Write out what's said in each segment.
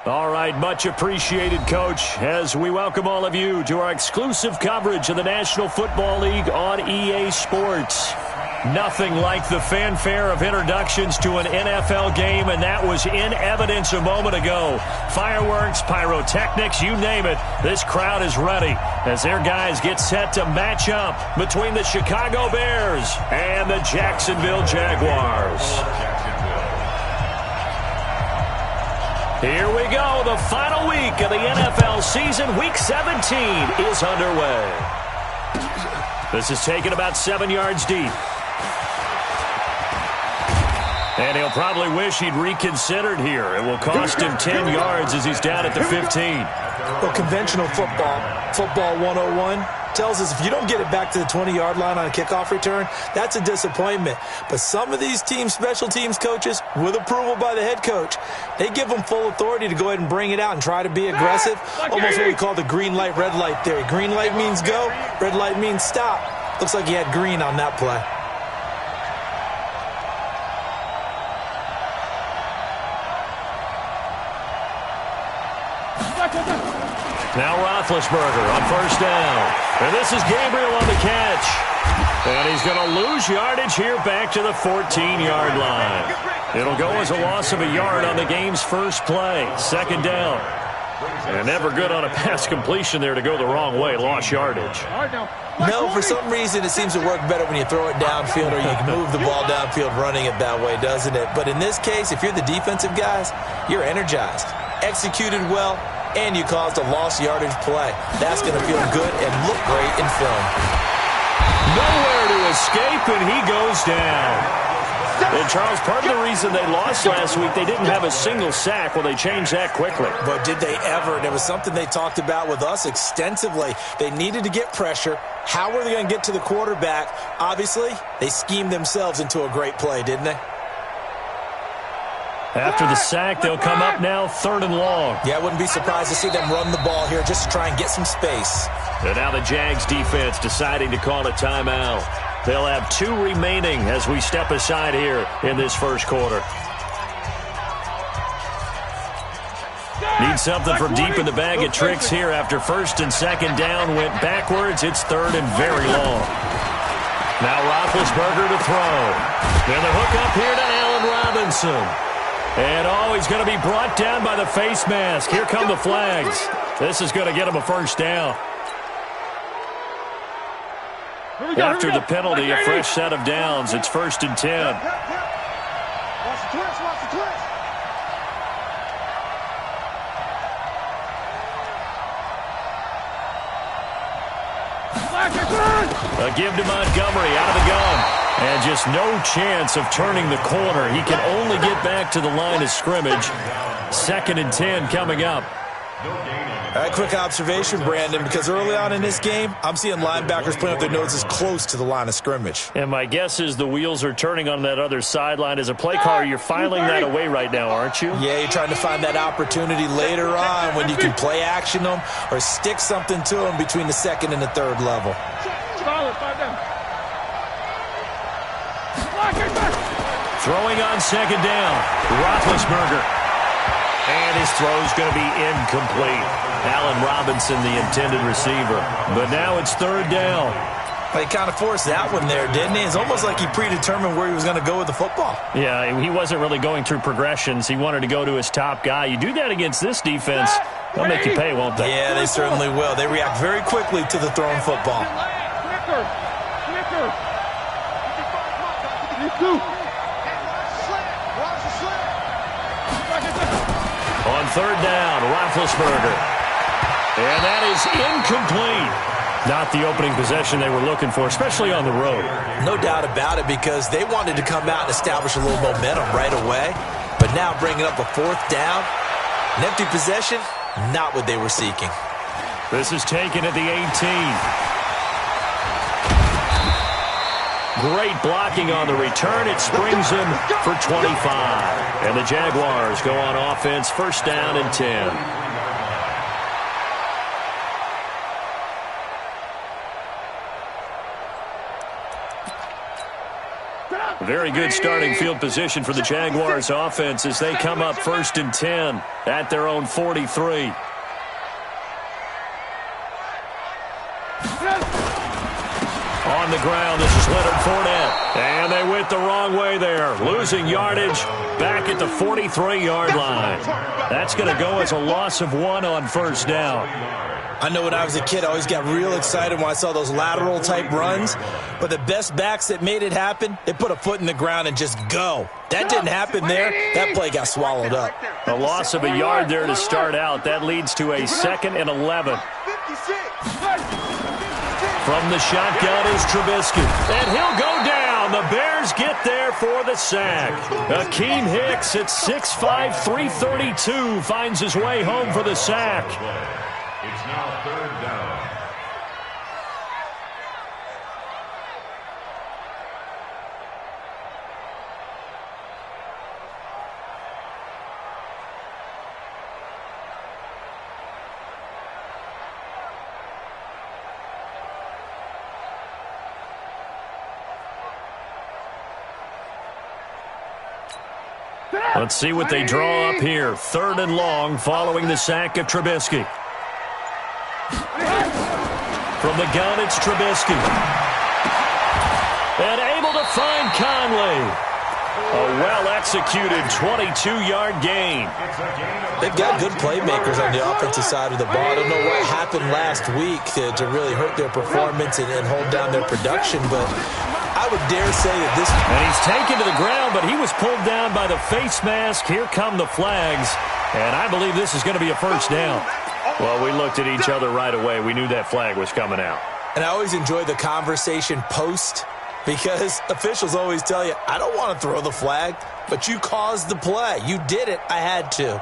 All right, much appreciated, Coach, as we welcome all of you to our exclusive coverage of the National Football League on EA Sports. Nothing like the fanfare of introductions to an NFL game, and that was in evidence a moment ago. Fireworks, pyrotechnics, you name it, this crowd is ready as their guys get set to match up between the Chicago Bears and the Jacksonville Jaguars. Here we go. The final week of the NFL season. Week 17 is underway. This is taken about 7 yards deep. And he'll probably wish he'd reconsidered here. It will cost him 10 yards as he's down at the 15. Well, conventional football 101, tells us if you don't get it back to the 20-yard line on a kickoff return, that's a disappointment. But some of these team special teams coaches, with approval by the head coach, they give them full authority to go ahead and bring it out and try to be aggressive, almost what we call the green light, red light theory. Green light means go, red light means stop. Looks like he had green on that play. Now Roethlisberger on first down. And this is Gabriel on the catch. And he's going to lose yardage here back to the 14-yard line. It'll go as a loss of a yard on the game's first play. Second down. And never good on a pass completion there to go the wrong way. Lost yardage. No, for some reason it seems to work better when you throw it downfield or you can move the ball downfield running it that way, doesn't it? But in this case, if you're the defensive guys, you're energized, executed well, and you caused a lost yardage play. That's going to feel good and look great in film. Nowhere to escape, and he goes down. And, Charles, part of the reason they lost last week, they didn't have a single sack. Well, they changed that quickly. But did they ever? There was something they talked about with us extensively. They needed to get pressure. How were they going to get to the quarterback? Obviously, they schemed themselves into a great play, didn't they? After the sack, they'll come up now 3rd and long. Yeah, I wouldn't be surprised to see them run the ball here just to try and get some space. And now the Jags defense deciding to call a timeout. They'll have 2 remaining as we step aside here in this first quarter. Need something from deep in the bag of tricks here after 1st and 2nd down went backwards. It's 3rd and very long. Now Roethlisberger to throw. And the hook up here to Allen Robinson. And, he's going to be brought down by the face mask. Here come the flags. This is going to get him a first down. After the penalty, a fresh set of downs. It's 1st and 10. Watch the twist, watch the twist. A give to Montgomery out of the gun. And just no chance of turning the corner. He can only get back to the line of scrimmage. 2nd and 10 coming up. All right, quick observation, Brandon, because early on in this game, I'm seeing linebackers putting up their noses close to the line of scrimmage. And my guess is the wheels are turning on that other sideline. As a play caller, you're filing that away right now, aren't you? Yeah, you're trying to find that opportunity later on when you can play action them or stick something to them between the 2nd and the 3rd level. Throwing on 2nd down, Roethlisberger. And his throw's going to be incomplete. Allen Robinson, the intended receiver. But now it's 3rd down. He kind of forced that one there, didn't he? It's almost like he predetermined where he was going to go with the football. Yeah, he wasn't really going through progressions. He wanted to go to his top guy. You do that against this defense, they'll make you pay, won't they? Yeah, they certainly will. They react very quickly to the thrown football. On third down, Roethlisberger. And that is incomplete. Not the opening possession they were looking for, especially on the road. No doubt about it, because they wanted to come out and establish a little momentum right away. But now bringing up a fourth down, an empty possession, not what they were seeking. This is taken at the 18. Great blocking on the return. It springs him for 25. And the Jaguars go on offense, first down and 10. Very good starting field position for the Jaguars offense as they come up first and 10 at their own 43. On the ground, this is Leonard Fournette. And they went the wrong way there. Losing yardage back at the 43-yard line. That's going to go as a loss of 1 on first down. I know when I was a kid, I always got real excited when I saw those lateral-type runs. But the best backs that made it happen, they put a foot in the ground and just go. That didn't happen there. That play got swallowed up. A loss of a yard there to start out. That leads to a 2nd and 11. From the shotgun is Trubisky. And he'll go down. The Bears get there for the sack. Akeem Hicks at 6'5", 332 finds his way home for the sack. It's now third down. Let's see what they draw up here. 3rd and long following the sack of Trubisky. From the gun, it's Trubisky. And able to find Conley. A well-executed 22-yard gain. They've got good playmakers on the offensive side of the ball. I don't know what happened last week to really hurt their performance and hold down their production, but I would dare say that this... And he's taken to the ground, but he was pulled down by the face mask. Here come the flags, and I believe this is going to be a first down. Well, we looked at each other right away. We knew that flag was coming out. And I always enjoy the conversation post, because officials always tell you, I don't want to throw the flag, but you caused the play. You did it. I had to.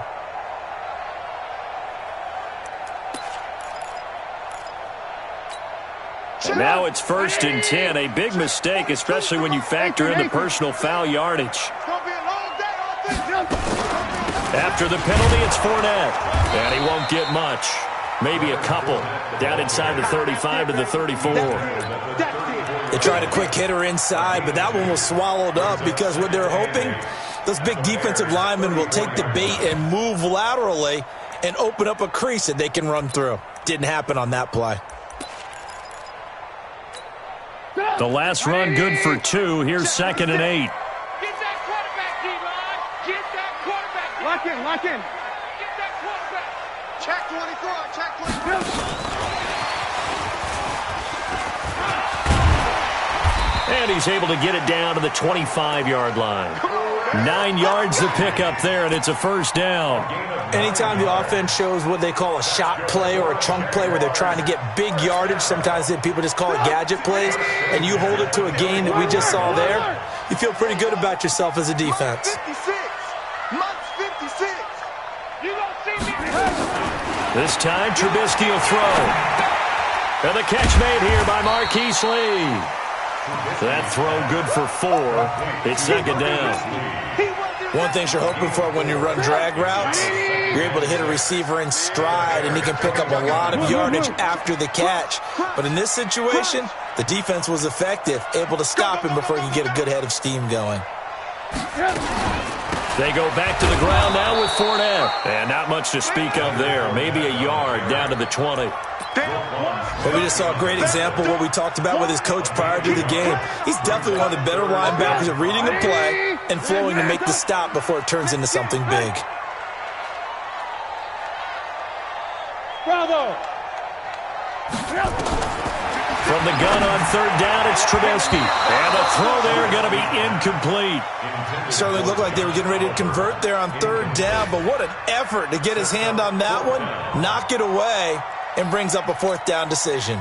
And now it's 1st and 10. A big mistake, especially when you factor in the personal foul yardage. After the penalty, it's Fournette. And he won't get much. Maybe a couple. Down inside the 35 to the 34. They tried a quick hitter inside, but that one was swallowed up because what they're hoping, those big defensive linemen will take the bait and move laterally and open up a crease that they can run through. Didn't happen on that play. The last run good for 2. Here's 2nd and 8. Get that quarterback, D-Line. Get that quarterback. Lock in, lock in. Get that quarterback. Check 24, check 24. And he's able to get it down to the 25-yard line. 9 yards to pick up there, and it's a first down. Anytime the offense shows what they call a shot play or a chunk play where they're trying to get big yardage, sometimes people just call it gadget plays, and you hold it to a gain that we just saw there, you feel pretty good about yourself as a defense. 56. Months 56. You don't see me. This time, Trubisky will throw. And the catch made here by Marquise Lee. That throw good for 4. It's 2nd down. One thing you're hoping for when you run drag routes, you're able to hit a receiver in stride, and he can pick up a lot of yardage after the catch. But in this situation, the defense was effective, able to stop him before he could get a good head of steam going. They go back to the ground now with Fournette. And not much to speak of there. Maybe a yard down to the 20. Well, we just saw a great example of what we talked about with his coach prior to the game. He's definitely one of the better linebackers at reading the play and flowing to make the stop before it turns into something big. Bravo! From the gun on third down, it's Trubisky. And the throw there going to be incomplete. Certainly looked like they were getting ready to convert there on third down, but what an effort to get his hand on that one, knock it away, and brings up a fourth down decision.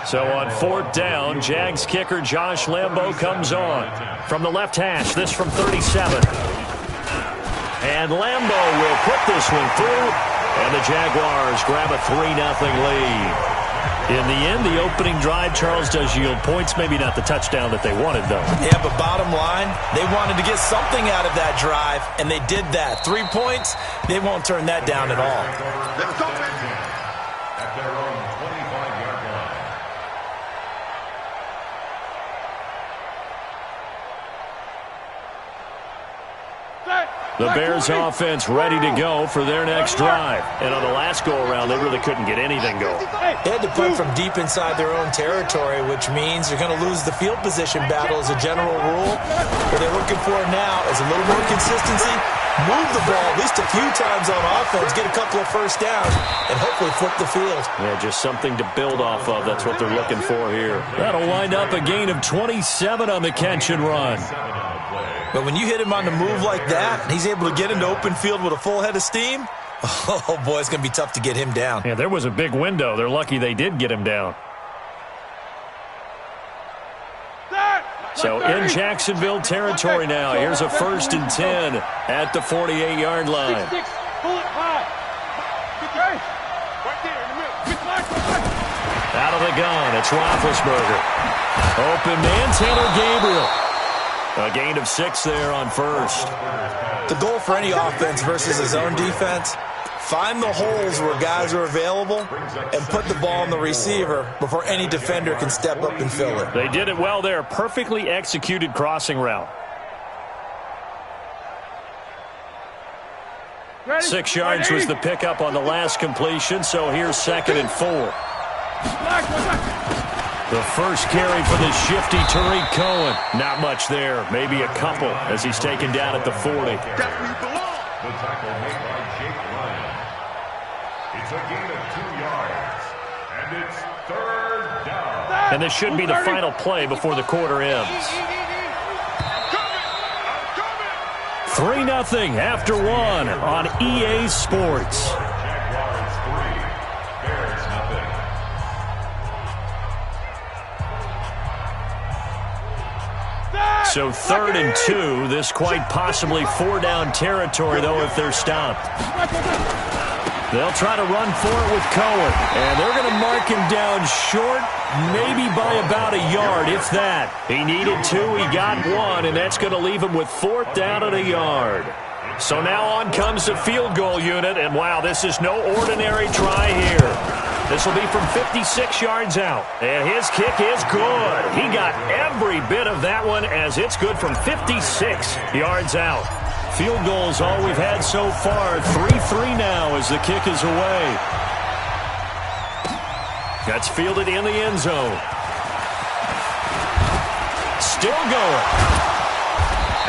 So on fourth down, Jags kicker Josh Lambo comes on. From the left hash, this from 37. And Lambo will put this one through, and the Jaguars grab a 3-0 lead. In the end, the opening drive, Charles, does yield points. Maybe not the touchdown that they wanted, though. Yeah, but bottom line, they wanted to get something out of that drive, and they did that. 3 points, they won't turn that down at all. Let's go, man. At their own 25-yard line. The Bears offense ready to go for their next drive. And on the last go-around, they really couldn't get anything going. They had to punt from deep inside their own territory, which means you're going to lose the field position battle as a general rule. What they're looking for now is a little more consistency, move the ball at least a few times on offense, get a couple of first downs, and hopefully flip the field. Yeah, just something to build off of. That's what they're looking for here. That'll wind up a gain of 27 on the catch and run. But when you hit him on the move like that, and he's able to get into open field with a full head of steam, oh, boy, it's going to be tough to get him down. Yeah, there was a big window. They're lucky they did get him down. So in Jacksonville territory now. Here's a 1st and 10 at the 48-yard line. Out of the gun, it's Roethlisberger. Open man, Taylor Gabriel. A gain of 6 there on first. The goal for any offense versus his own defense, find the holes where guys are available and put the ball on the receiver before any defender can step up and fill it. They did it well there. Perfectly executed crossing route. 6 yards was the pickup on the last completion, so here's 2nd and 4. The first carry for the shifty Tariq Cohen. Not much there. Maybe a couple as he's taken down at the 40. The tackle made by Jake Ryan. It's a gain of 2 yards. And it's 3rd down. And this should be the final play before the quarter ends. 3-0 after 1 on EA Sports. Jaguars 3, Bears nothing. So 3rd and 2. This quite possibly 4-down territory, though, if they're stopped. They'll try to run for it with Cohen. And they're going to mark him down short, maybe by about a yard, if that. He needed 2, he got 1, and that's going to leave him with 4th down at a yard. So now on comes the field goal unit, and wow, this is no ordinary try here. This will be from 56 yards out, and his kick is good. He got every bit of that one as it's good from 56 yards out. Field goals all we've had so far. 3-3 now as the kick is away. That's fielded in the end zone. Still going.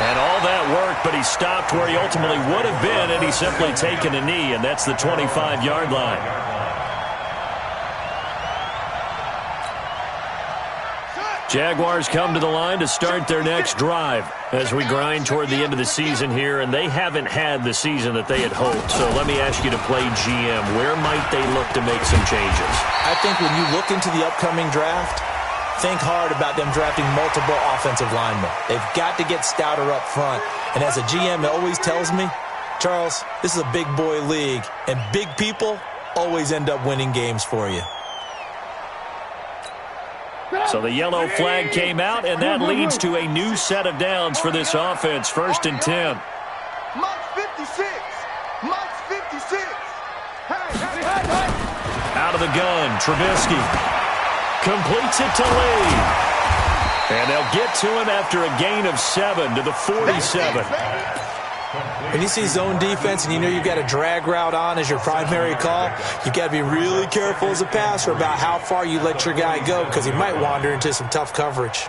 And all that work, but he stopped where he ultimately would have been had he simply taken a knee, and that's the 25-yard line. Jaguars come to the line to start their next drive as we grind toward the end of the season here, and they haven't had the season that they had hoped. So let me ask you to play GM. Where might they look to make some changes? I think when you look into the upcoming draft, think hard about them drafting multiple offensive linemen. They've got to get stouter up front. And as a GM, it always tells me, Charles, this is a big boy league, and big people always end up winning games for you. So the yellow flag came out, and that leads to a new set of downs for this offense. 1st and 10. Mark 56. Mark 56. Hey. Out of the gun, Trubisky completes it to Lee. And they'll get to him after a gain of 7 to the 47. When you see zone defense and you know you've got a drag route on as your primary call, you've got to be really careful as a passer about how far you let your guy go because he might wander into some tough coverage.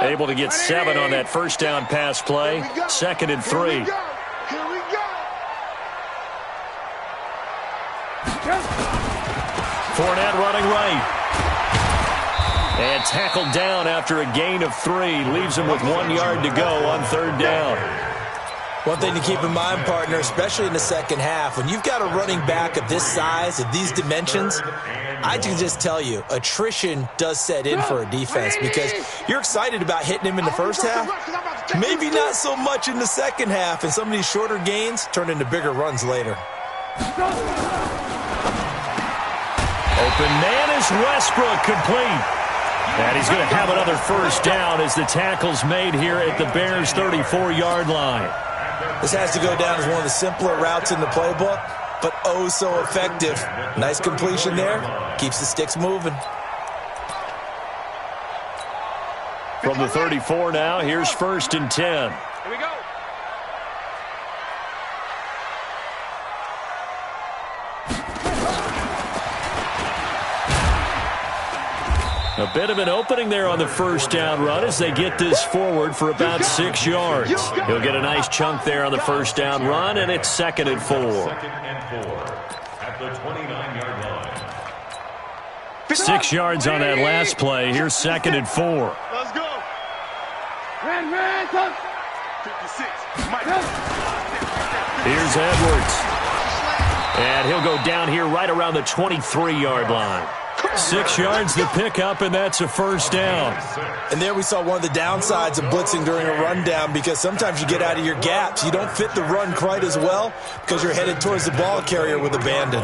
Able to get 7 on that first down pass play. 2nd and 3. Here we go. Fournette running right. And tackled down after a gain of 3. Leaves him with 1 yard to go on 3rd down. One thing to keep in mind, partner, especially in the second half, when you've got a running back of this size, of these dimensions, I can just tell you, attrition does set in for a defense because you're excited about hitting him in the first half, maybe not so much in the second half, and some of these shorter gains turn into bigger runs later. Open man is Westbrook, complete. And he's going to have another first down as the tackle's made here at the Bears' 34-yard line. This has to go down as one of the simpler routes in the playbook, but oh so effective. Nice completion there. Keeps the sticks moving. From the 34 now, here's 1st and 10. Here we go. A bit of an opening there on the first down run as they get this forward for about 6 yards. He'll get a nice chunk there on the first down run, and it's 2nd and 4. 2nd and 4 at the 29-yard line. 6 yards on that last play. Here's 2nd and 4. Let's go. Ran, 56. Here's Edwards. And he'll go down here right around the 23-yard line. 6 yards the pickup, and that's a first down. And there we saw one of the downsides of blitzing during a rundown because sometimes you get out of your gaps. You don't fit the run quite as well because you're headed towards the ball carrier with abandon.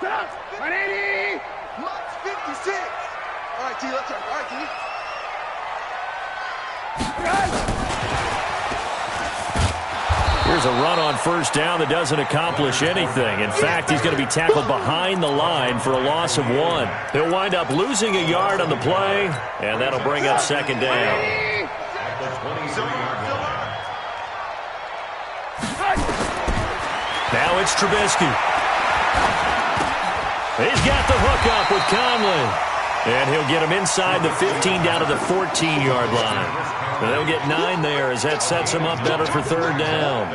Stop. 180. Max 56. All right, T, let's turn. All right, T. Here's a run on first down that doesn't accomplish anything. In fact, he's going to be tackled behind the line for a loss of 1. He'll wind up losing a yard on the play, and that'll bring up 2nd down. Now it's Trubisky. He's got the hook up with Conley. And he'll get him inside the 15 down to the 14-yard line. And they'll get 9 there as that sets him up better for 3rd down.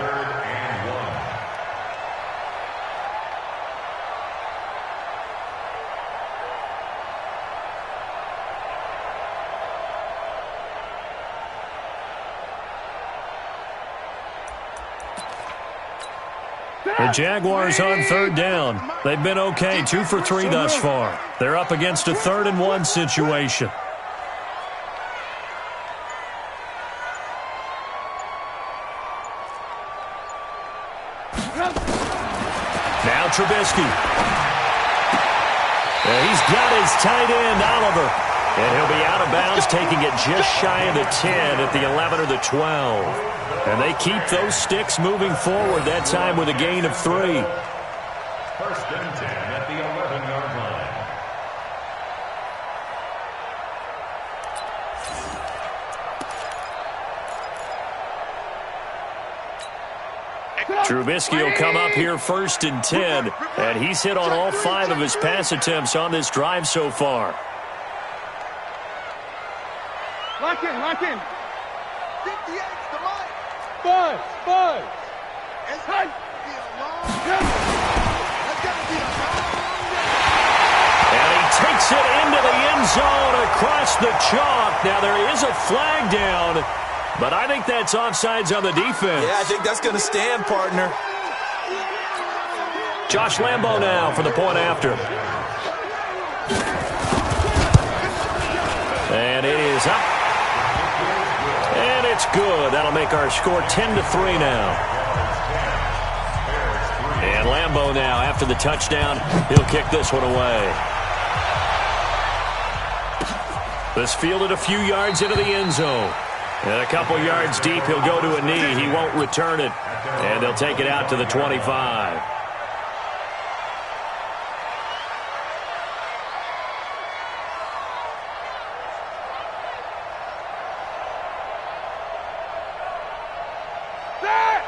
The Jaguars on 3rd down. They've been okay, 2 for 3 thus far. They're up against a 3rd and 1 situation. Now Trubisky. He's got his tight end, Oliver. And he'll be out of bounds, taking it just shy of the 10 at the 11 or the 12. And they keep those sticks moving forward, that time with a gain of 3. 1st and 10 at the 11-yard line. Trubisky will come up here 1st and 10, and he's hit on all 5 of his pass attempts on this drive so far. Lock in, lock in. 58 to Mike. Buzz. It's high. And he takes it into the end zone across the chalk. Now there is a flag down, but I think that's offsides on the defense. Yeah, I think that's going to stand, partner. Josh Lambo now for the point after. And it is up. And it's good. That'll make our score 10-3 now. And Lambo now, after the touchdown, he'll kick this one away. This fielded a few yards into the end zone. And a couple yards deep, he'll go to a knee. He won't return it. And they'll take it out to the 25.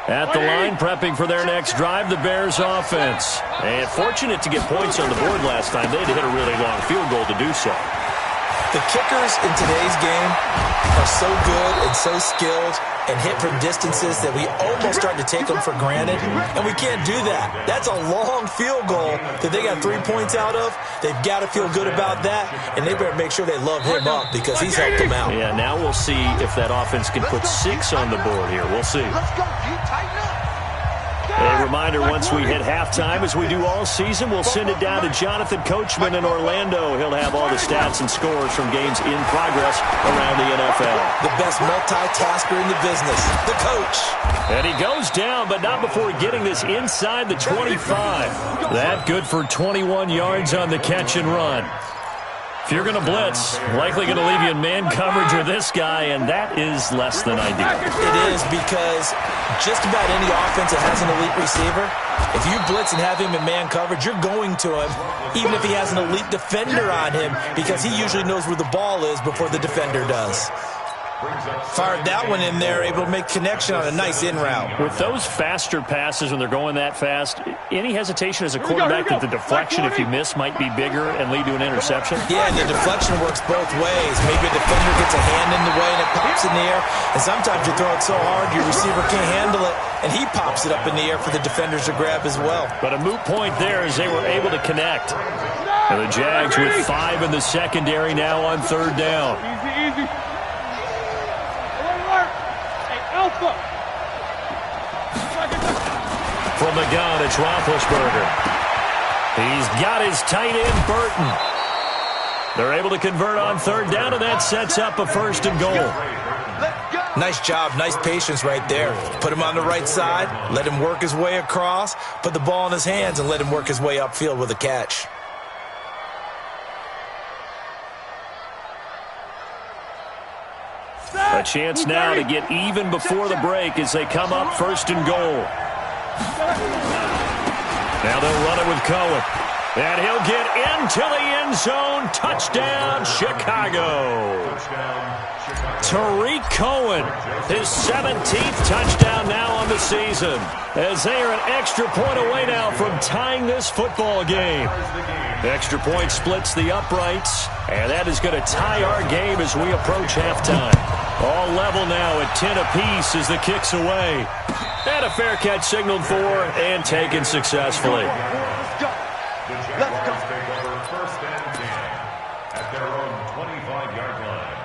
At the line, prepping for their next drive, the Bears offense. And fortunate to get points on the board last time. They had to hit a really long field goal to do so. The kickers in today's game are so good and so skilled and hit from distances that we almost start to take them for granted, and we can't do that. That's a long field goal that they got 3 points out of. They've got to feel good about that, and they better make sure they love him up because he's helped them out. Yeah, now we'll see if that offense can put 6 on the board here. We'll see. Let's go, G. Tighten up. A reminder, once we hit halftime, as we do all season, we'll send it down to Jonathan Coachman in Orlando. He'll have all the stats and scores from games in progress around the NFL. The best multitasker in the business, the coach. And he goes down, but not before getting this inside the 25. That good for 21 yards on the catch and run. If you're going to blitz, likely going to leave you in man coverage with this guy, and that is less than ideal. It is, because just about any offense that has an elite receiver, if you blitz and have him in man coverage, you're going to him, even if he has an elite defender on him, because he usually knows where the ball is before the defender does. Fired that one in there, able to make connection on a nice in route. With those faster passes when they're going that fast, any hesitation as a quarterback that the deflection, if you miss, might be bigger and lead to an interception? Yeah, and the deflection works both ways. Maybe a defender gets a hand in the way and it pops in the air, and sometimes you throw it so hard your receiver can't handle it, and he pops it up in the air for the defenders to grab as well. But a moot point there as they were able to connect. And the Jags with 5 in the secondary now on 3rd down. Easy, easy. Alpha. From the gun, it's Roethlisberger. He's got his tight end, Burton. They're able to convert on 3rd down, and that sets up a 1st and goal. Nice job, nice patience right there. Put him on the right side, let him work his way across, put the ball in his hands, and let him work his way upfield with a catch. A chance now to get even before the break as they come up 1st and goal. Now they'll run it with Cohen. And he'll get into the end zone. Touchdown, Chicago. Tariq Cohen, his 17th touchdown now on the season, as they are an extra point away now from tying this football game. The extra point splits the uprights, and that is going to tie our game as we approach halftime. All level now at 10 apiece as the kick's away. And a fair catch signaled for and taken successfully. The Jaguars take over 1st and 10 at their own 25-yard line.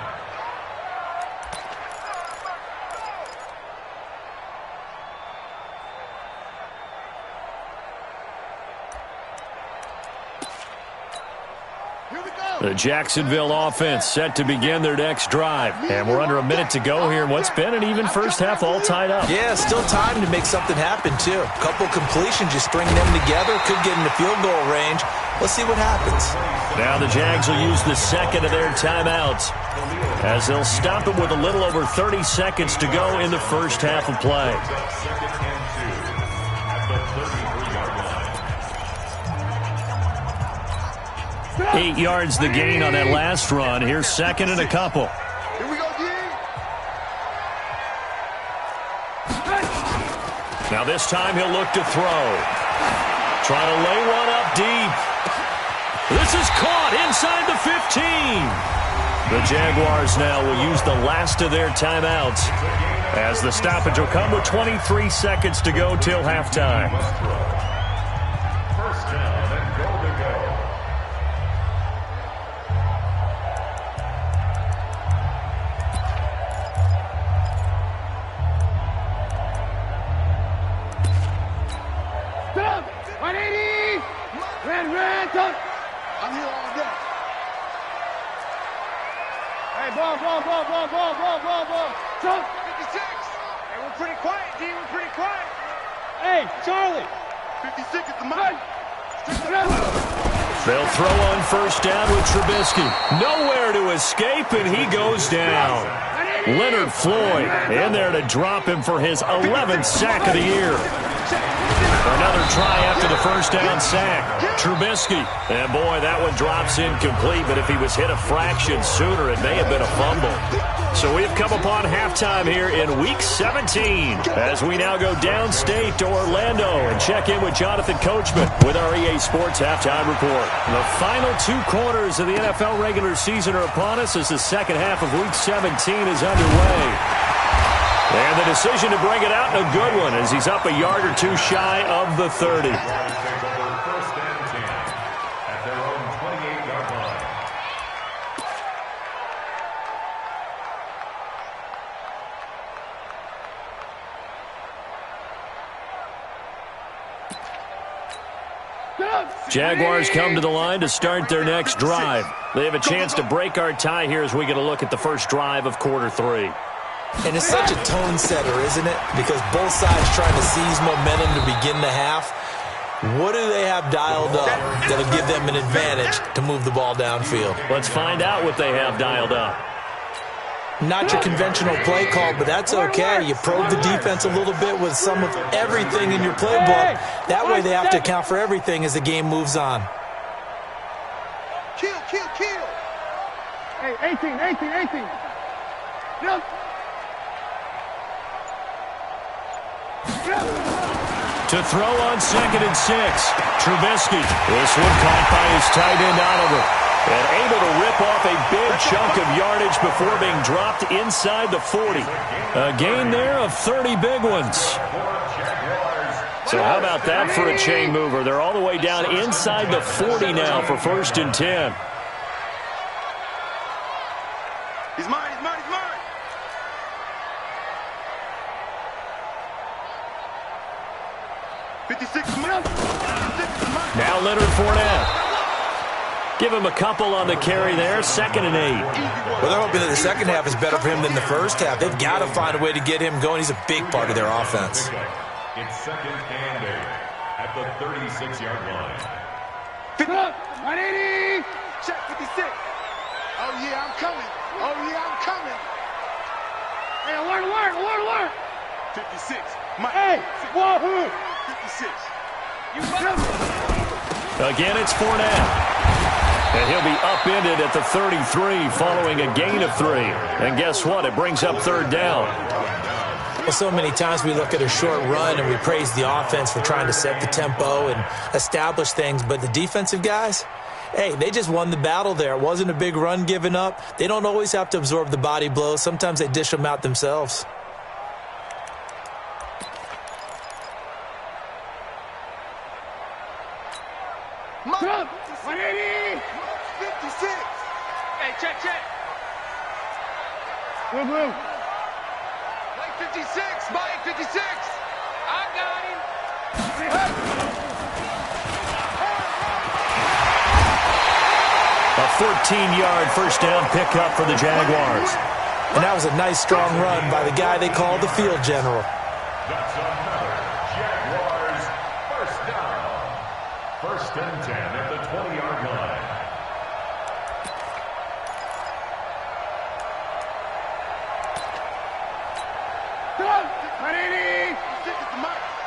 The Jacksonville offense set to begin their next drive. And we're under a minute to go here in what's been an even first half, all tied up. Yeah, still time to make something happen, too. A couple completions, just string them together. Could get in the field goal range. Let's see what happens. Now the Jags will use the 2nd of their timeouts, as they'll stop it with a little over 30 seconds to go in the first half of play. 2nd and 2 at the 33-yard line. 8 yards the gain on that last run. Here's 2nd and a couple. Here we go, D. Now this time he'll look to throw. Trying to lay one up deep. This is caught inside the 15. The Jaguars now will use the last of their timeouts, as the stoppage will come with 23 seconds to go till halftime. 1st down and goal to go. Stop! 180! Ran, touch! I'm here all day. Hey, ball. Touch! 56! Hey, we're pretty quiet, D. We're pretty quiet. Hey, Charlie! 56 at the mic. They'll throw on 1st down with Trubisky. Nowhere to escape, and he goes down. Leonard Floyd in there to drop him for his 11th sack of the year. Another try after the first down sack. Trubisky. And, boy, that one drops incomplete, but if he was hit a fraction sooner, it may have been a fumble. So we've come upon halftime here in Week 17 as we now go downstate to Orlando and check in with Jonathan Coachman with our EA Sports Halftime Report. The final 2 quarters of the NFL regular season are upon us as the second half of Week 17 is underway. And the decision to bring it out in a good one as he's up a yard or 2 shy of the 30. Jaguars come to the line to start their next drive. They have a chance to break our tie here as we get a look at the first drive of quarter 3. And it's such a tone setter, isn't it? Because both sides trying to seize momentum to begin the half. What do they have dialed up that'll give them an advantage to move the ball downfield? Let's find out what they have dialed up. Not your conventional play call, but that's okay. You probe the defense a little bit with some of everything in your playbook. That way they have to account for everything as the game moves on. Kill. Hey, 18. Yep. To throw on 2nd and 6. Trubisky. This one caught by his tight end Oliver. And able to rip off a big chunk of yardage before being dropped inside the 40. A gain there of 30 big ones. So how about that for a chain mover? They're all the way down inside the 40 now for 1st and 10. He's mine. 56 is mine. Now Leonard Fournette. Give him a couple on the carry there. 2nd and 8. Well, they're hoping that the second half is better for him than the first half. They've got to find a way to get him going. He's a big part of their offense. It's 2nd and 8 at the 36-yard line. 180. Check 56. Oh, yeah, I'm coming. Hey, alert. 56. Hey, wahoo. 56. Again, it's Fournette. And he'll be upended at the 33 following a gain of 3. And guess what? It brings up 3rd down. Well, so many times we look at a short run and we praise the offense for trying to set the tempo and establish things. But the defensive guys, hey, they just won the battle there. It wasn't a big run given up. They don't always have to absorb the body blows. Sometimes they dish them out themselves. Drop. 180. 56. Hey, check. Blue. Like 56. Mike 56. I got him. A 14-yard first down pickup for the Jaguars. And that was a nice, strong run by the guy they call the field general. That's another Jaguars first down. 1st and 10 at the 20-yard line.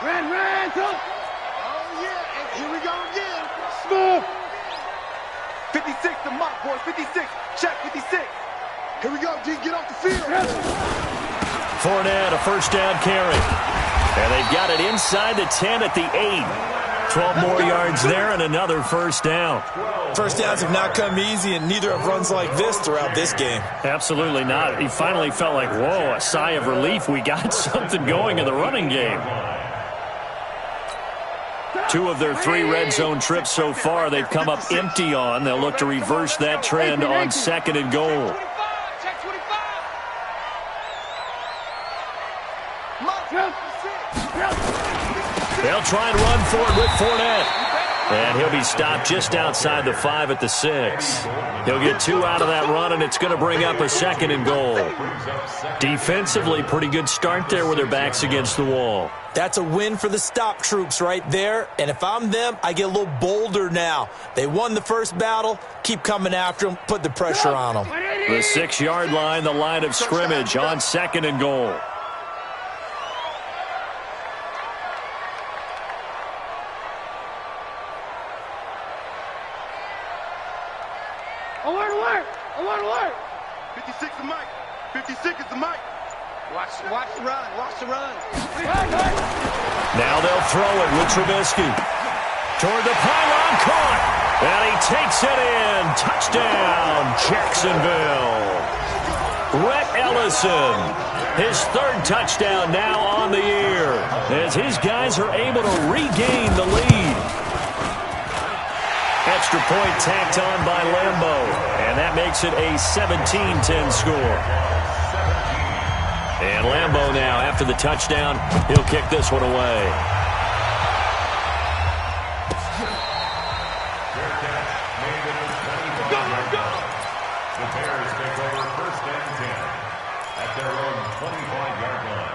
Ran. Oh, yeah. And here we go again. Smooth. 56 to Mott, boys. 56. Check 56. Here we go, G. Get off the field. Fournette, a first down carry. And they've got it inside the 10 at the 8. 12 more yards there and another first down. First downs have not come easy, and neither have runs like this throughout this game. Absolutely not. He finally felt like, whoa, a sigh of relief. We got something going in the running game. 2 of their 3 red zone trips so far they've come up empty on. They'll look to reverse that trend on 2nd and goal. They'll try and run for it with Fournette. And he'll be stopped just outside the 5 at the 6. He'll get 2 out of that run, and it's going to bring up a 2nd and goal. Defensively, pretty good start there with their backs against the wall. That's a win for the stop troops right there. And if I'm them, I get a little bolder now. They won the first battle. Keep coming after them. Put the pressure on them. The 6-yard line, the line of scrimmage on 2nd and goal. Alert! 56 is Mike. 56 is the Mike. Watch the run. Now they'll throw it with Trubisky. Toward the pylon, caught. And he takes it in. Touchdown, Jacksonville. Rhett Ellison, his 3rd touchdown now on the year, as his guys are able to regain the lead. Extra point tacked on by Lambo, and that makes it a 17-10 score. And Lambo now, after the touchdown, he'll kick this one away. The Bears take over 1st and 10 at their own 25-yard line.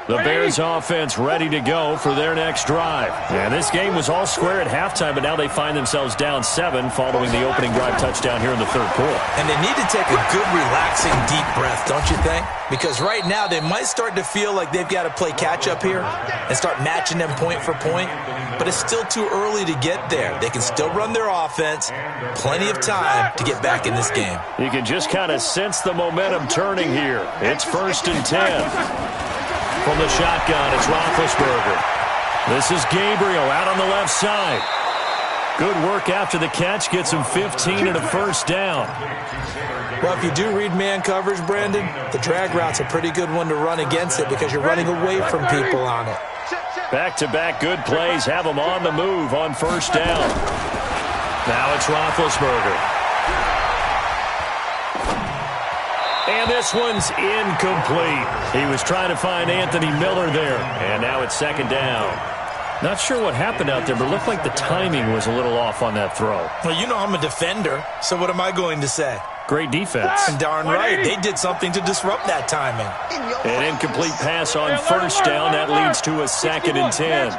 The Bears offense ready to go for their next drive. And this game was all square at halftime, but now they find themselves down 7 following the opening drive touchdown here in the 3rd quarter. And they need to take a good, relaxing, deep breath, don't you think? Because right now they might start to feel like they've got to play catch-up here and start matching them point for point. But it's still too early to get there. They can still run their offense. Plenty of time to get back in this game. You can just kind of sense the momentum turning here. It's 1st and 10. From the shotgun, it's Roethlisberger. This is Gabriel out on the left side. Good work after the catch. Gets him 15 and a 1st down. Well, if you do read man coverage, Brandon, the drag route's a pretty good one to run against it because you're running away from people on it. Back-to-back good plays have them on the move on 1st down. Now it's Roethlisberger. And this one's incomplete. He was trying to find Anthony Miller there. And now it's 2nd down. Not sure what happened out there, but it looked like the timing was a little off on that throw. Well, you know I'm a defender, so what am I going to say? Great defense. And darn right, they did something to disrupt that timing. An incomplete pass on 1st down. That leads to a 2nd and 10.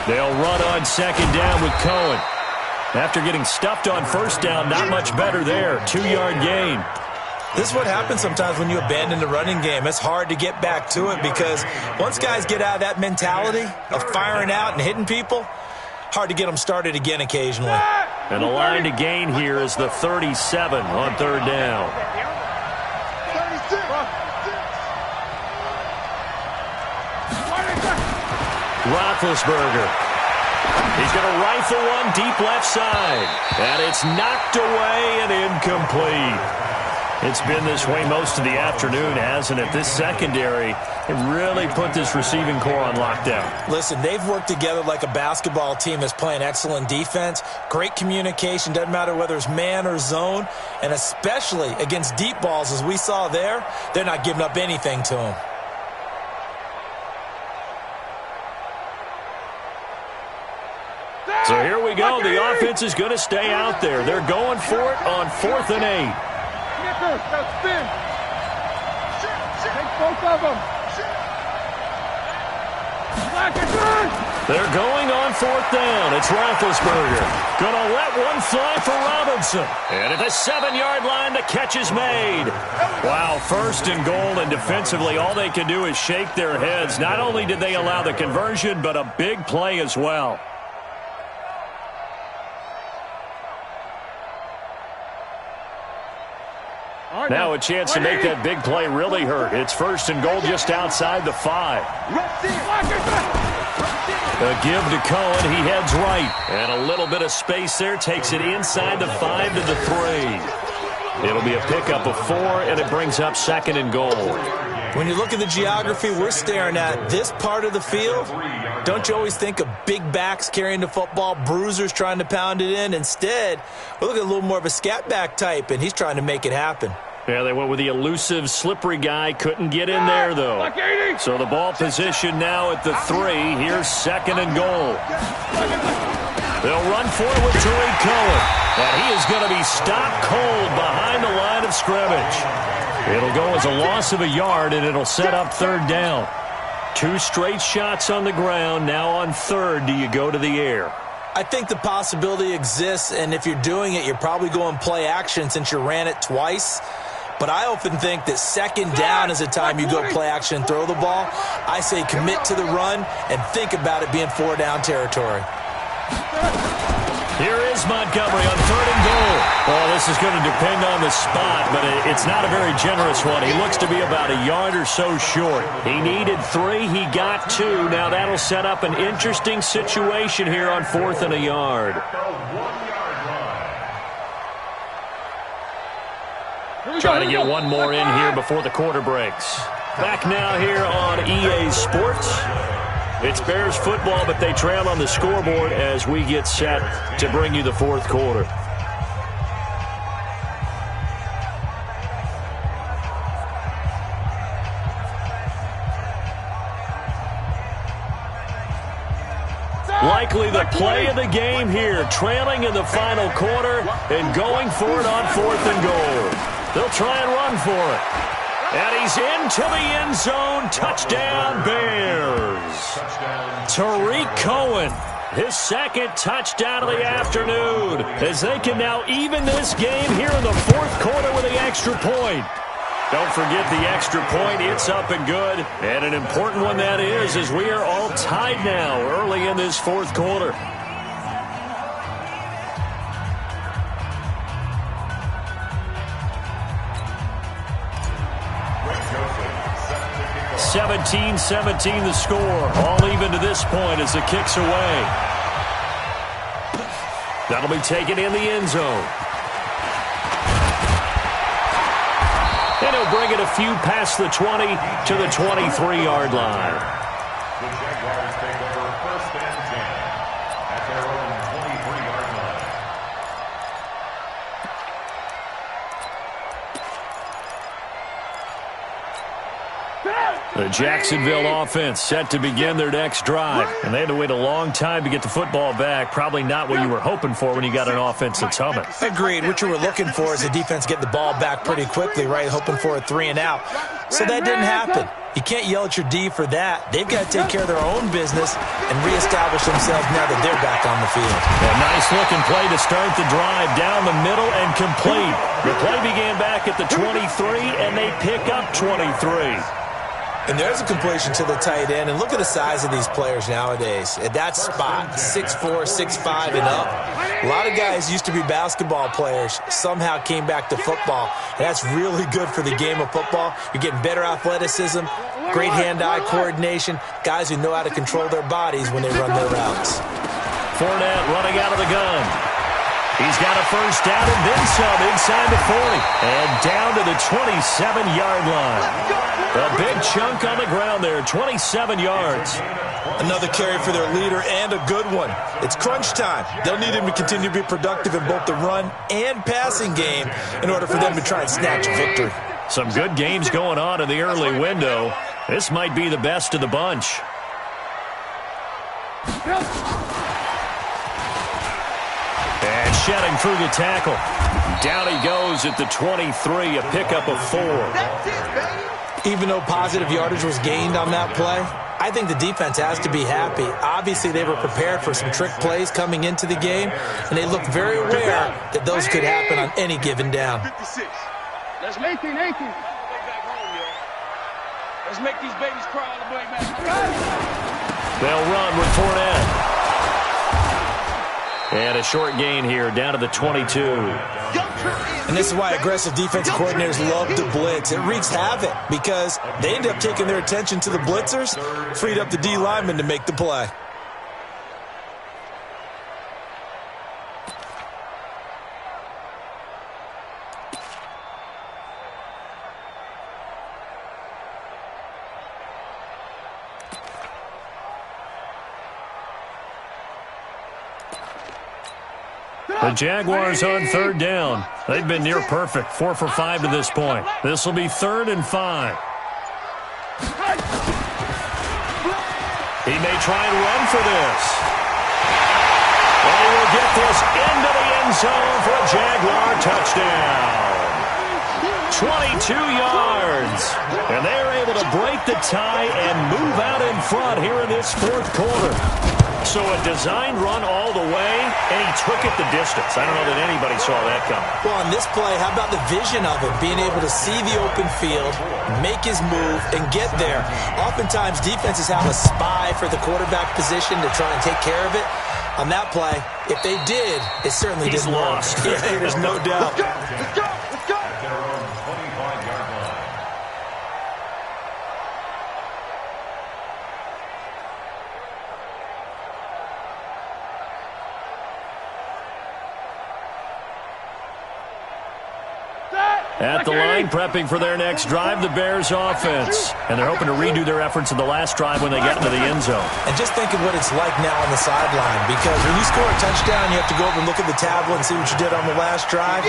They'll run on 2nd down with Cohen. After getting stuffed on 1st down, not much better there. 2-yard gain. This is what happens sometimes when you abandon the running game. It's hard to get back to it because once guys get out of that mentality of firing out and hitting people, hard to get them started again occasionally. And the line to gain here is the 37 on 3rd down. Roethlisberger. He's going to rifle one deep left side. And it's knocked away and incomplete. It's been this way most of the afternoon, hasn't it? This secondary, it really put this receiving core on lockdown. Listen, they've worked together like a basketball team that's playing excellent defense. Great communication, doesn't matter whether it's man or zone. And especially against deep balls, as we saw there, they're not giving up anything to them. So here we go. The offense is going to stay out there. They're going for it on 4th and 8. Spin. Take both of them. They're going on 4th down. It's Roethlisberger. Going to let one fly for Robinson. And at the 7-yard line, the catch is made. Wow, 1st and goal, and defensively, all they can do is shake their heads. Not only did they allow the conversion, but a big play as well. Now a chance to make that big play really hurt. It's 1st and goal just outside the 5. A give to Cohen. He heads right. And a little bit of space there. Takes it inside the 5 to the 3. It'll be a pickup of 4, and it brings up 2nd and goal. When you look at the geography we're staring at, this part of the field, don't you always think of big backs carrying the football, bruisers trying to pound it in? Instead, we look at a little more of a scat back type, and he's trying to make it happen. Yeah, they went with the elusive, slippery guy. Couldn't get in there, though. So the ball position now at the 3. Here's 2nd and goal. They'll run for it with Tariq Cohen. And he is going to be stopped cold behind the line of scrimmage. It'll go as a loss of a yard, and it'll set up third down. 2 straight shots on the ground. Now on third, do you go to the air? I think the possibility exists, and if you're doing it, you're probably going play action since you ran it twice. But I often think that second down is a time you go play action and throw the ball. I say commit to the run and think about it being 4-down territory. Here is Montgomery on third and goal. Well, this is going to depend on the spot, but it's not a very generous one. He looks to be about a yard or so short. He needed 3. He got 2. Now that'll set up an interesting situation here on 4th and a yard. Trying to get one more in here before the quarter breaks. Back now here on EA Sports. It's Bears football, but they trail on the scoreboard as we get set to bring you the 4th quarter. Likely the play of the game here, trailing in the final quarter and going for it on 4th and goal. They'll try and run for it. And he's into the end zone. Touchdown, Bears. Tariq Cohen, his 2nd touchdown of the afternoon, as they can now even this game here in the 4th quarter with the extra point. Don't forget the extra point. It's up and good. And an important one that is, as we are all tied now early in this 4th quarter. (17-17) the score. All even to this point as the kick's away. That'll be taken in the end zone. And he'll bring it a few past the 20 to the 23-yard line. The Jaguars take over 1st and 10 at their own 23-yard line. The Jacksonville offense set to begin their next drive. And they had to wait a long time to get the football back. Probably not what you were hoping for when you got an offense that's humming. Agreed. What you were looking for is the defense get the ball back pretty quickly, right? Hoping for a 3 and out. So that didn't happen. You can't yell at your D for that. They've got to take care of their own business and reestablish themselves now that they're back on the field. A nice-looking play to start the drive down the middle and complete. The play began back at the 23, and they pick up 23. And there's a completion to the tight end. And look at the size of these players nowadays. At that spot, 6'4", 6'5", and up. A lot of guys used to be basketball players, somehow came back to football. And that's really good for the game of football. You're getting better athleticism, great hand-eye coordination, guys who know how to control their bodies when they run their routes. Fournette running out of the gun. He's got a first down and then some inside the 40. And down to the 27-yard line. A big chunk on the ground there, 27 yards. Another carry for their leader and a good one. It's crunch time. They'll need him to continue to be productive in both the run and passing game in order for them to try and snatch a victory. Some good games going on in the early window. This might be the best of the bunch. And shedding through the tackle. Down he goes at the 23, a pickup of 4. Even though positive yardage was gained on that play, I think the defense has to be happy. Obviously, they were prepared for some trick plays coming into the game, and they look very aware that those could happen on any given down. 56. Let's make these babies cry on the way back. They'll run with Fournette. And a short gain here, down to the 22. And this is why aggressive defensive coordinators love to blitz. It wreaks havoc because they end up taking their attention to the blitzers, freed up the D lineman to make the play. The Jaguars on third down. They've been near perfect, 4 for 5 to this point. This will be 3rd and 5. He may try and run for this. And he will get this into the end zone for a Jaguar touchdown. 22 yards. And they're able to break the tie and move out in front here in this fourth quarter. So a designed run all the way, and he took it the distance. I don't know that anybody saw that coming. Well, on this play, how about the vision of it? Being able to see the open field, make his move, and get there. Oftentimes, defenses have a spy for the quarterback position to try and take care of it. On that play, if they did, it certainly didn't work. Yeah, there's no doubt. Let's go! Let's go! At their own 25-yard line. At the line, prepping for their next drive, the Bears offense. And they're hoping to redo their efforts in the last drive when they get into the end zone. And just think of what it's like now on the sideline, because when you score a touchdown, you have to go over and look at the tablet and see what you did on the last drive.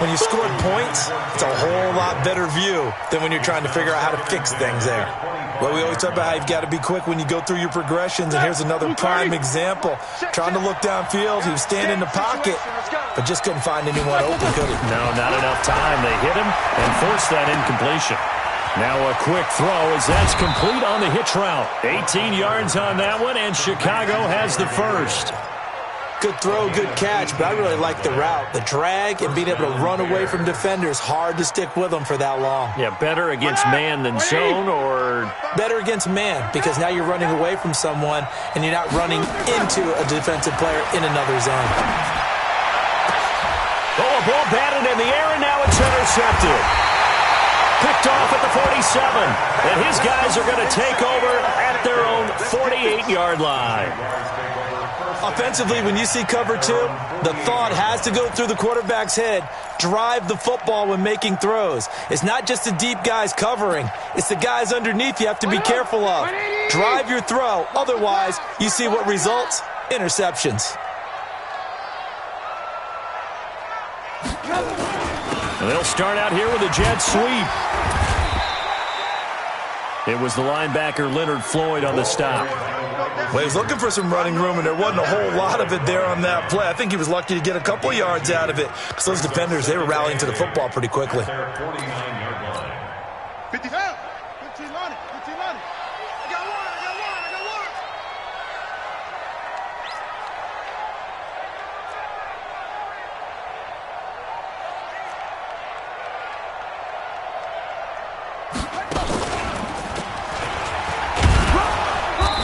When you scored points, it's a whole lot better view than when you're trying to figure out how to fix things there. Well, we always talk about how you've got to be quick when you go through your progressions, and here's another prime example. Trying to look downfield, he was standing in the pocket, but just couldn't find anyone open, could he? No, not enough time. They hit him and forced that incompletion. Now a quick throw as that's complete on the hitch route. 18 yards on that one, and Chicago has the first. Good throw, good catch, but I really like the route. The drag and being able to run away from defenders, hard to stick with them for that long. Yeah, better against man than zone, or better against man, because now you're running away from someone and you're not running into a defensive player in another zone. Oh, a ball batted in the air, and now it's intercepted. Picked off at the 47, and his guys are going to take over at their own 48-yard line. Offensively, when you see cover two, the thought has to go through the quarterback's head. Drive the football when making throws. It's not just the deep guys covering. It's the guys underneath you have to be careful of. Drive your throw. Otherwise, you see what results? Interceptions. They'll start out here with a jet sweep. It was the linebacker Leonard Floyd on the stop. Well, he was looking for some running room, and there wasn't a whole lot of it there on that play. I think he was lucky to get a couple yards out of it, because those defenders, they were rallying to the football pretty quickly. 49-yard line. 50, 15 on it, 15 on it. I got one.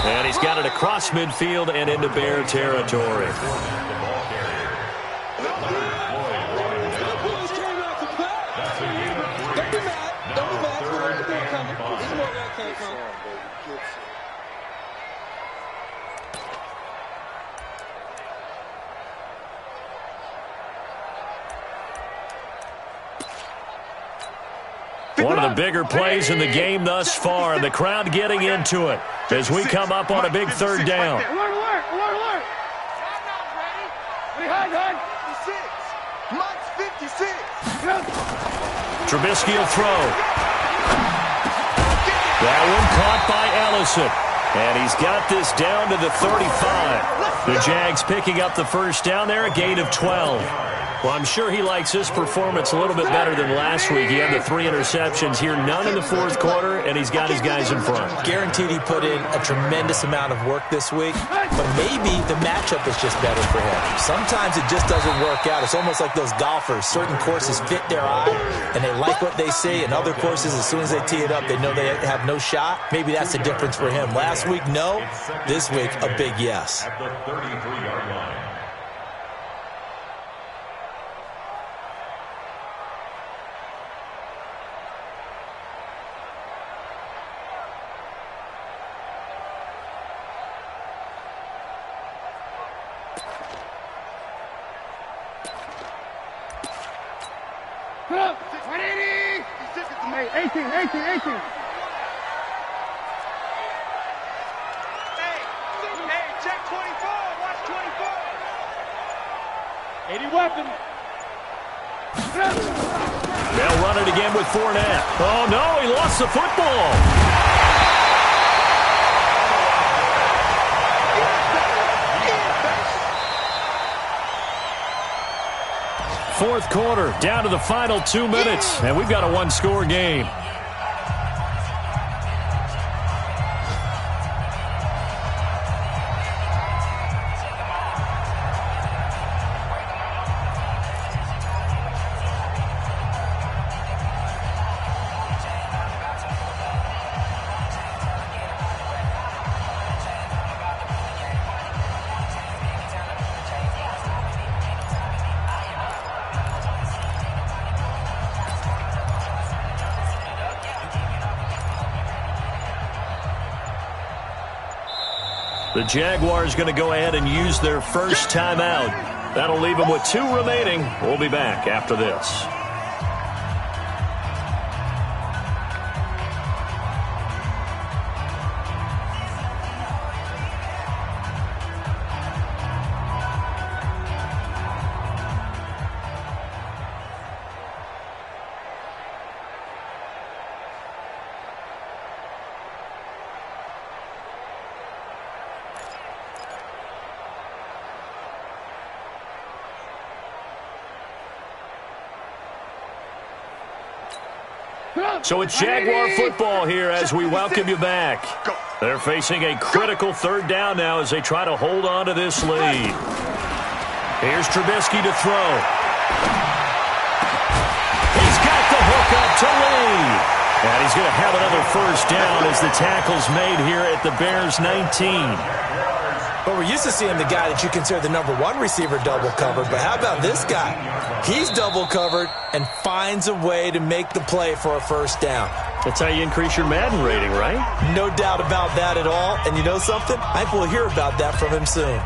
And he's got it across midfield and into Bear territory. One of the bigger plays in the game thus far, and the crowd getting into it as we come up on a big third down. Alert! Behind, 56. Mike's 56. Trubisky will throw. That one caught by Ellison. And he's got this down to the 35. The Jags picking up the first down there, a gain of 12. Well, I'm sure he likes his performance a little bit better than last week. He had the 3 interceptions here, none in the fourth quarter, and he's got his guys in front. Guaranteed he put in a tremendous amount of work this week, but maybe the matchup is just better for him. Sometimes it just doesn't work out. It's almost like those golfers. Certain courses fit their eye, and they like what they see, and other courses, as soon as they tee it up, they know they have no shot. Maybe that's the difference for him. Last week, no. This week, a big yes. At the 33-yard line. Up, 180. 18. Hey, check 24. Watch 24. 80 weapon. They'll run it again with Fournette. Oh, no, he lost the football. Fourth quarter, down to the final 2 minutes, and we've got a one-score game. The Jaguars going to go ahead and use their first timeout. That'll leave them with 2 remaining. We'll be back after this. So it's Jaguar football here as we welcome you back. They're facing a critical third down now as they try to hold on to this lead. Here's Trubisky to throw. He's got the hook up to Lee. And he's going to have another first down as the tackle's made here at the Bears' 19. Well, we're used to seeing the guy that you consider the number 1 receiver double covered, but how about this guy? He's double covered and finds a way to make the play for a first down. That's how you increase your Madden rating, right? No doubt about that at all. And you know something? I think we'll hear about that from him soon.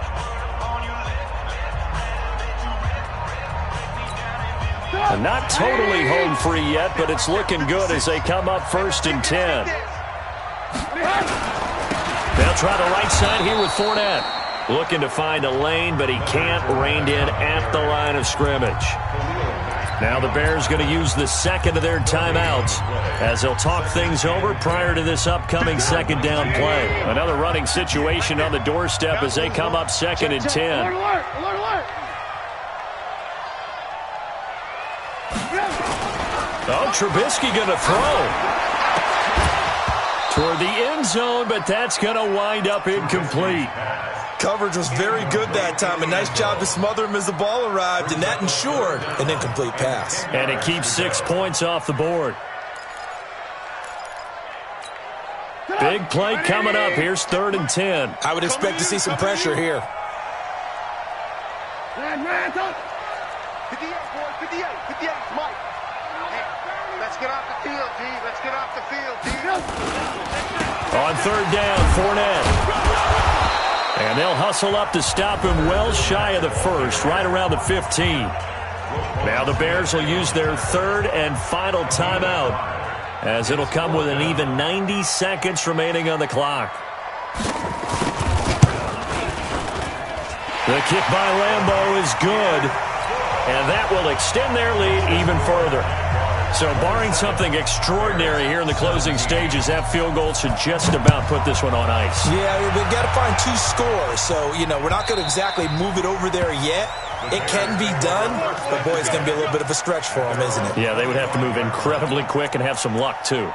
And not totally home free yet, but it's looking good as they come up 1st and 10. They'll try the right side here with Fournette. Looking to find a lane, but he can't. Reined in at the line of scrimmage. Now the Bears going to use the second of their timeouts as they'll talk things over prior to this upcoming second down play. Another running situation on the doorstep as they come up 2nd and 10. Oh, Trubisky going to throw toward the end zone, but that's going to wind up incomplete. Coverage was very good that time. A nice job to smother him as the ball arrived, and that ensured an incomplete pass. And it keeps 6 points off the board. Big play coming up. Here's 3rd and 10. I would expect to see some pressure here. 58, boys, 58, 58, Mike. Hey, let's get off the field, D. Let's get off the field, D. On 3rd down, Fournette. And they'll hustle up to stop him well shy of the 1st, right around the 15. Now the Bears will use their 3rd and final timeout as it'll come with an even 90 seconds remaining on the clock. The kick by Lambeau is good, and that will extend their lead even further. So barring something extraordinary here in the closing stages, that field goal should just about put this one on ice. Yeah, we've got to find 2 scores. So, we're not going to exactly move it over there yet. It can be done, but, boy, it's going to be a little bit of a stretch for them, isn't it? Yeah, they would have to move incredibly quick and have some luck, too.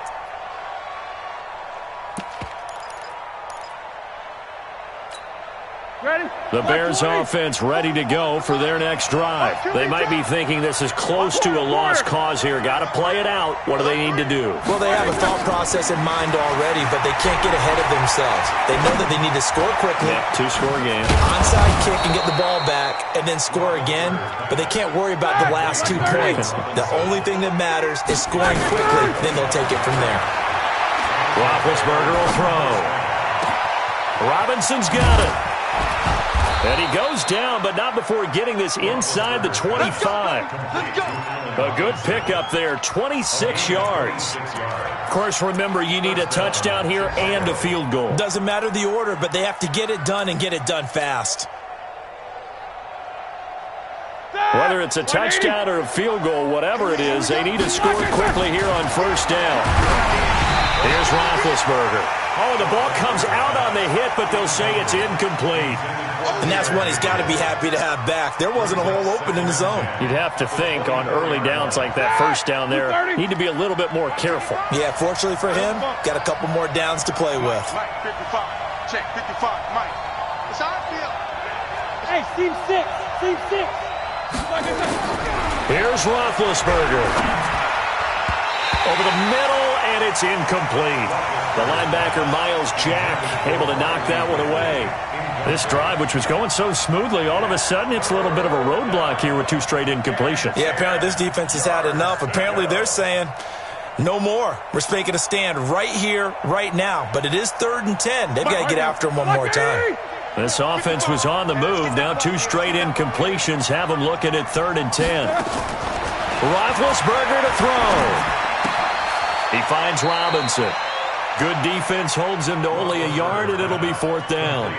The Bears offense ready to go for their next drive. They might be thinking this is close to a lost cause here. Got to play it out. What do they need to do? Well, they have a thought process in mind already, but they can't get ahead of themselves. They know that they need to score quickly. Yeah, 2-score game. Onside kick and get the ball back and then score again, but they can't worry about the last 2 points. The only thing that matters is scoring quickly, then they'll take it from there. Roethlisberger will throw. Robinson's got it. And he goes down, but not before getting this inside the 25. A good pickup there, 26 yards. Of course, remember, you need a touchdown here and a field goal. Doesn't matter the order, but they have to get it done and get it done fast. Whether it's a touchdown or a field goal, whatever it is, they need to score quickly here on 1st down. Here's Roethlisberger. Oh, the ball comes out on the hit, but they'll say it's incomplete. And that's one he's got to be happy to have back. There wasn't a hole open in the zone. You'd have to think on early downs like that first down there, need to be a little bit more careful. Yeah, fortunately for him, got a couple more downs to play with. Mike, 55. Check, 55. Mike. It's how I feel. Hey, seam 6. Seam 6. Here's Roethlisberger. Over the middle, and it's incomplete. The linebacker, Miles Jack, able to knock that one away. This drive, which was going so smoothly, all of a sudden it's a little bit of a roadblock here with 2 straight incompletions. Yeah, apparently this defense has had enough. Apparently they're saying no more. We're making a stand right here, right now. But it is 3rd and 10. They've got to get after him one more time. This offense was on the move. Now 2 straight incompletions have them looking at 3rd and 10. Roethlisberger to throw. He finds Robinson. Good defense holds him to only a yard, and it'll be 4th down.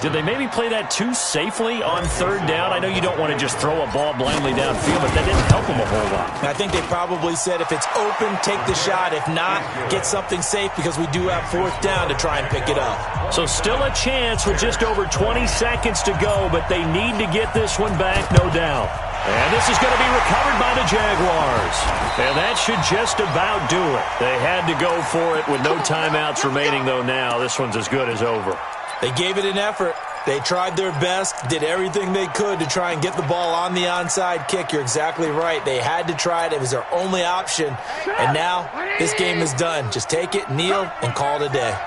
Did they maybe play that too safely on 3rd down? I know you don't want to just throw a ball blindly downfield, but that didn't help them a whole lot. I think they probably said if it's open, take the shot. If not, get something safe because we do have 4th down to try and pick it up. So still a chance with just over 20 seconds to go, but they need to get this one back, no doubt. And this is going to be recovered by the Jaguars. And that should just about do it. They had to go for it with no timeouts remaining, though now. This one's as good as over. They gave it an effort. They tried their best, did everything they could to try and get the ball on the onside kick. You're exactly right. They had to try it. It was their only option. And now this game is done. Just take it, kneel, and call it a day.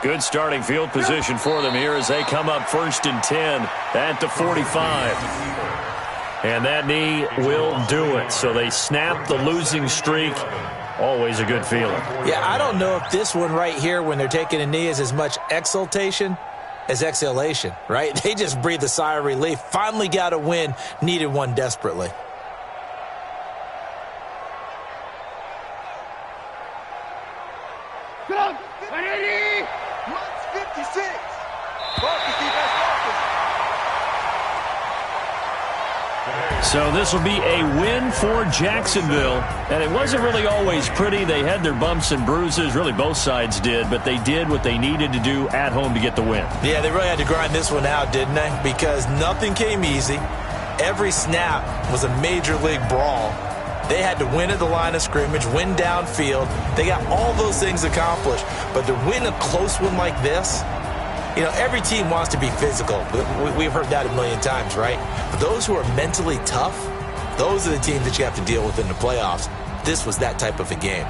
Good starting field position for them here as they come up 1st and 10 at the 45. And that knee will do it. So they snap the losing streak. Always a good feeling. Yeah, I don't know if this one right here when they're taking a knee is as much exultation as exhalation, right? They just breathe a sigh of relief. Finally got a win. Needed one desperately. Get up. 180. Mike's 56. Marcus, defense, So this will be a win for Jacksonville. And it wasn't really always pretty. They had their bumps and bruises. Really, both sides did. But they did what they needed to do at home to get the win. Yeah, they really had to grind this one out, didn't they? Because nothing came easy. Every snap was a major league brawl. They had to win at the line of scrimmage, win downfield. They got all those things accomplished. But to win a close one like this, you know, every team wants to be physical. We've heard that a million times, right? But those who are mentally tough, those are the teams that you have to deal with in the playoffs. This was that type of a game.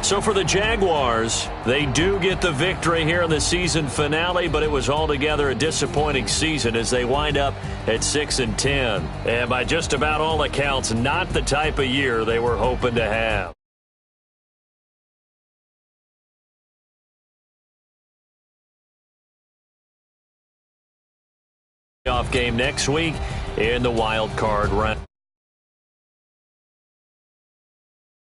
So for the Jaguars, they do get the victory here in the season finale, but it was altogether a disappointing season as they wind up at 6 and 10. And by just about all accounts, not the type of year they were hoping to have. Off game next week in the wild card round.